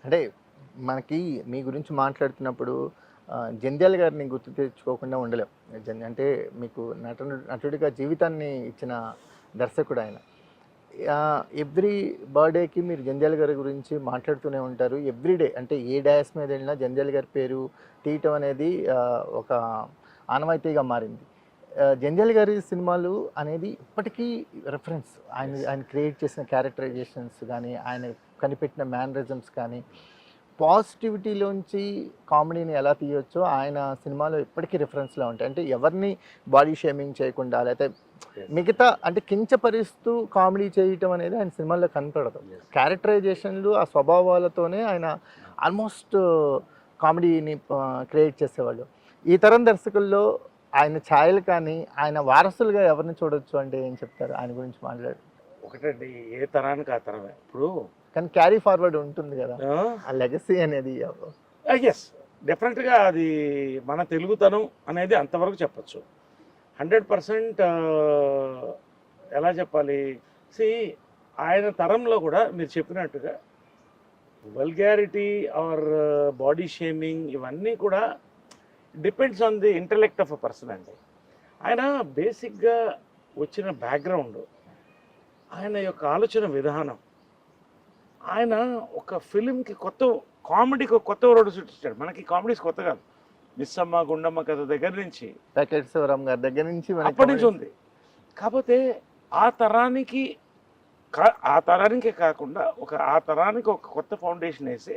అంటే మనకి మీ గురించి మాట్లాడుతున్నప్పుడు జంధ్యాల గారిని గుర్తు తెచ్చుకోకుండా ఉండలేం. అంటే మీకు నటుడిగా జీవితాన్ని ఇచ్చిన దర్శకుడు ఆయన. ఎవ్రీ బర్త్‌డేకి మీరు జంధ్యాల గారి గురించి మాట్లాడుతూనే ఉంటారు. ఎవ్రీడే అంటే ఏ డయాస్ మీద వెళ్ళినా జంధ్యాల గారి పేరు తీయటం అనేది ఒక ఆనవాయితీగా మారింది. జంధ్యాల గారి సినిమాలు అనేది ఇప్పటికీ రిఫరెన్స్. ఆయన క్రియేట్ చేసిన క్యారెక్టరైజేషన్స్ గానీ, ఆయన కనిపెట్టిన మేనరిజమ్స్ కానీ, పాజిటివిటీలోంచి కామెడీని ఎలా తీయొచ్చో ఆయన సినిమాలో ఇప్పటికీ రిఫరెన్స్‌లా ఉంటాయి. అంటే ఎవరిని బాడీ షేమింగ్ చేయకుండా, లేకపోతే మిగతా అంటే కించపరుస్తూ కామెడీ చేయటం అనేది ఆయన సినిమాల్లో కనపడదు. క్యారెక్టరైజేషన్లు, ఆ స్వభావాలతోనే ఆయన ఆల్మోస్ట్ కామెడీని క్రియేట్ చేసేవాళ్ళు. ఈ తరం దర్శకుల్లో ఆయన ఛాయలు కానీ, ఆయన వారసులుగా ఎవరిని చూడొచ్చు అంటే ఏం చెప్తారు ఆయన గురించి మాట్లాడి? ఒకటండి, ఏ తరానికి ఆ తరమే. ఇప్పుడు కానీ క్యారీ ఫార్వర్డ్ ఉంటుంది కదా, ఆ లెగసీ అనేది. ఎస్, డెఫినెట్గా అది మన తెలుగుతనం అనేది అంతవరకు చెప్పచ్చు. 100% ఎలా చెప్పాలి, ఆయన తరంలో కూడా మీరు చెప్పినట్టుగా వల్గారిటీ ఆర్ బాడీ షేమింగ్ ఇవన్నీ కూడా depends on the intellect of a person అండి. ఆయన బేసిక్గా వచ్చిన బ్యాక్గ్రౌండ్, ఆయన యొక్క ఆలోచన విధానం, ఆయన ఒక ఫిలింకి కామెడీకి కొత్త రోడ్డు సృష్టించాడు. మనకి కామెడీస్ కొత్త కాదు. మిస్సమ్మ గుండమ్మ కథ దగ్గర నుంచి, ప్యాకెట్ శివరాం గారి దగ్గర నుంచి అప్పటి నుంచి ఉంది. కాకపోతే ఆ తరానికే కాకుండా ఆ తరానికి ఒక కొత్త ఫౌండేషన్ వేసి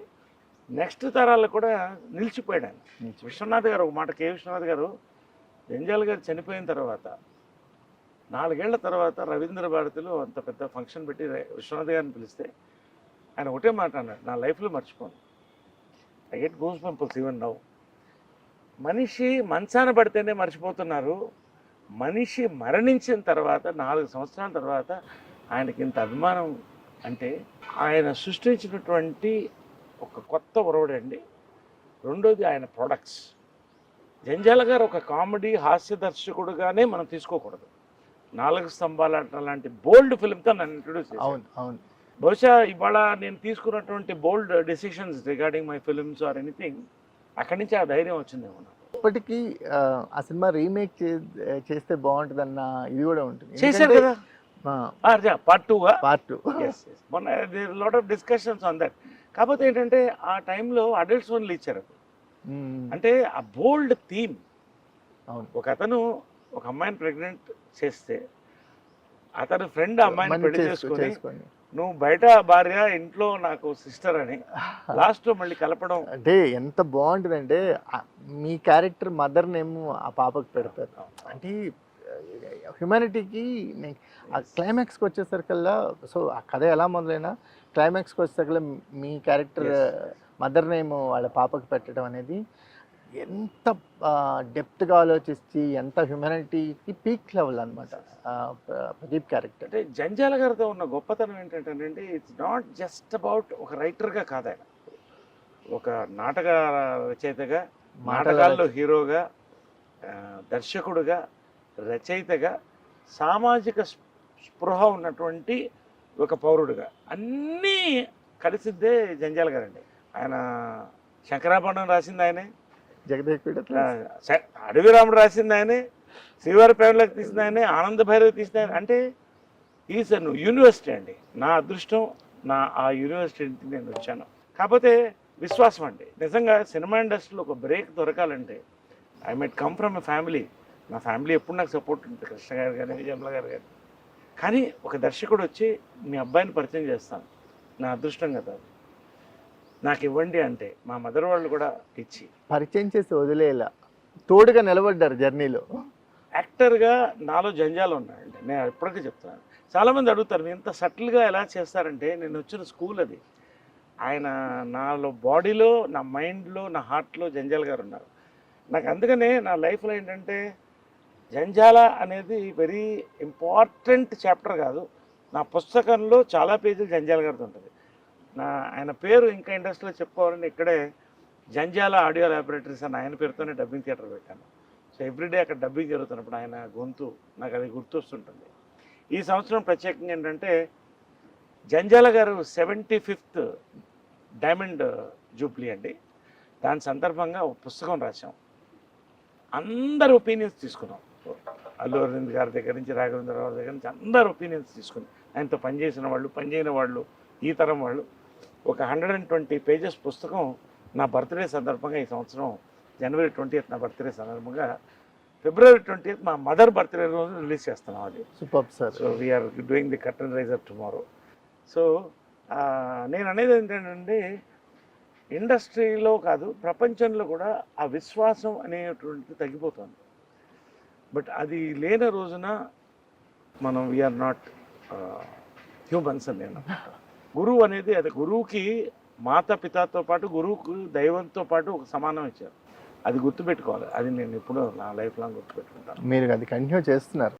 నెక్స్ట్ తరాలు కూడా నిలిచిపోయాడు ఆయన. విశ్వనాథ్ గారు, ఒక మాట కె విశ్వనాథ్ గారు జంధ్యాల గారు చనిపోయిన తర్వాత 4 ఏళ్ల తర్వాత రవీంద్ర భారతిలో అంత పెద్ద ఫంక్షన్ పెట్టి విశ్వనాథ్ గారిని పిలిస్తే ఆయన ఒకటే మాట అన్నాడు, నా లైఫ్లో మర్చిపోను. I get goose bumps even now. మనిషి మంచాన పడితేనే మర్చిపోతున్నారు, మనిషి మరణించిన తర్వాత 4 సంవత్సరాల తర్వాత ఆయనకి ఇంత అభిమానం అంటే ఆయన సృష్టించినటువంటి ఒక కొత్త ఒరవడండి. రెండోది ఆయన ప్రొడక్ట్స్. జంధ్యాల గారు ఒక కామెడీ హాస్య దర్శకుడుగానే మనం తీసుకోకూడదు. 4 స్తంభాలాట లాంటి బోల్డ్ ఫిల్మ్తో నన్ను ఇంట్రొడ్యూస్ చేశాను. బహుశా ఇవాళ నేను తీసుకున్నటువంటి బోల్డ్ decisions regarding my films or anything అక్కడి నుంచి ఆ ధైర్యం వచ్చిందేమో నాకు. ఇప్పటికీ ఆ సినిమా రీమేక్ చేస్తే బాగుంటుందన్న ఇది కూడా ఉంటుంది. చేశారు కదా పార్ట్ 2. మొన్న lot of discussions on that. కాకపోతే ఏంటంటే ఆ టైంలో అడల్ట్స్ ఓన్లీ ఇచ్చారు. అంటే ఆ బోల్డ్ థీమ్, ఒక అతను ఒక అమ్మాయిని ప్రెగ్నెంట్ చేస్తే అతను ఫ్రెండ్ అమ్మాయిని పెళ్లి చేసుకొని నువ్వు బయట భార్య ఇంట్లో నాకు సిస్టర్ అని లాస్ట్ మళ్ళీ కలపడం అంటే ఎంత బాగుంటుందంటే మీ క్యారెక్టర్ మదర్ నేమ్ ఆ పాపకు పెడతారు. అంటే హ్యుమానిటీకి ఆ క్లైమాక్స్కి వచ్చేసరికల్లా, సో ఆ కథ ఎలా మొదలైనా క్లైమాక్స్కి వచ్చేసరికల్లా మీ క్యారెక్టర్ మదర్ నేమ్ వాళ్ళ పాపకు పెట్టడం అనేది ఎంత డెప్త్గా ఆలోచించి, ఎంత హ్యుమానిటీకి పీక్ లెవెల్ అనమాట ప్రదీప్ క్యారెక్టర్. అంటే జంధ్యాల గారితో ఉన్న గొప్పతనం ఏంటంటే ఇట్స్ నాట్ జస్ట్ అబౌట్ ఒక రైటర్గా కాదు, ఆయన ఒక నాటక రచయితగా, నాటకాల్లో హీరోగా, దర్శకుడుగా, రచయితగా, సామాజిక స్పృహ ఉన్నటువంటి ఒక పౌరుడుగా అన్నీ కలిసిద్దే జంధ్యాల గారండి. ఆయన శంకరాభరణం రాసింది ఆయనే, అడవి రాముడు రాసింది ఆయనే, శ్రీవారి ప్రేమలోకి తీసింది ఆయనే, ఆనంద భైరవి తీసింది ఆయన. అంటే ఈజ్ యూనివర్సిటీ అండి. నా అదృష్టం, ఆ యూనివర్సిటీకి నేను వచ్చాను. కాకపోతే విశ్వాసం అండి. నిజంగా సినిమా ఇండస్ట్రీలో ఒక బ్రేక్ దొరకాలంటే I might come from a family. నా ఫ్యామిలీ ఎప్పుడు నాకు సపోర్ట్ ఉంటుంది, కృష్ణ గారు కానీ, విజయమ్ల గారు కానీ. కానీ ఒక దర్శకుడు వచ్చి మీ అబ్బాయిని పరిచయం చేస్తాను, నా అదృష్టం కదా, నాకు ఇవ్వండి అంటే మా మదర్ వాళ్ళు కూడా ఇచ్చి పరిచయం చేసి వదిలేలా తోడుగా నిలబడ్డారు జర్నీలో. యాక్టర్గా నాలో జంజాలు ఉన్నాయండి. నేను ఎప్పటికీ చెప్తున్నాను. చాలామంది అడుగుతారు మీరు ఇంత సటిల్గా ఎలా చేస్తారంటే, నేను వచ్చిన స్కూల్ అది. ఆయన నాలో బాడీలో, నా మైండ్లో, నా హార్ట్లో జంజాల గారు ఉన్నారు. నాకు అందుకనే నా లైఫ్లో ఏంటంటే జంజాల అనేది వెరీ ఇంపార్టెంట్ చాప్టర్ కాదు, నా పుస్తకంలో చాలా పేజీలు జంజాల గారితో ఉంటుంది. ఆయన పేరు ఇంకా ఇండస్ట్రీలో చెప్పుకోవాలని ఇక్కడే జంజాల ఆడియో ల్యాబొరేటరీస్ అని ఆయన పేరుతోనే డబ్బింగ్ థియేటర్ పెట్టాను. సో ఎవ్రీడే అక్కడ డబ్బింగ్ జరుగుతున్నప్పుడు ఆయన గొంతు నాకు అది గుర్తొస్తుంటుంది. ఈ సంవత్సరం ప్రత్యేకంగా ఏంటంటే జంజాల గారు 75th డైమండ్ జూబ్లీ అండి. దాని సందర్భంగా ఒక పుస్తకం రాసాం. అందరు ఒపీనియన్స్ తీసుకున్నాం. అల్లు అరవింద్ గారి దగ్గర నుంచి, రాఘవేంద్రరావు దగ్గర నుంచి అందరు ఒపీనియన్స్ తీసుకుని, ఆయనతో పనిచేసిన వాళ్ళు, పనిచేయని వాళ్ళు, ఈ తరం వాళ్ళు, ఒక 120 పేజెస్ పుస్తకం నా బర్త్డే సందర్భంగా ఈ సంవత్సరం జనవరి 20th నా బర్త్డే సందర్భంగా, ఫిబ్రవరి 20th మా మదర్ బర్త్డే రోజు రిలీజ్ చేస్తున్నాం అది. Super sir. So we are doing the curtain raiser tomorrow. So నేను అనేది ఏంటంటే, ఇండస్ట్రీలో కాదు ప్రపంచంలో కూడా ఆ విశ్వాసం అనేటువంటిది తగ్గిపోతుంది. బట్ అది లేని రోజున మనం వీఆర్ నాట్ హ్యూమన్స్ అని నేను. గురువు అనేది, అది గురువుకి మాతాపితతో పాటు గురువుకు దైవంతో పాటు ఒక సమానం ఇచ్చారు. అది గుర్తుపెట్టుకోవాలి. అది నేను ఎప్పుడూ నా లైఫ్ లాంగ్ గుర్తుపెట్టుకుంటాను. మీరు అది కంటిన్యూ చేస్తున్నారు.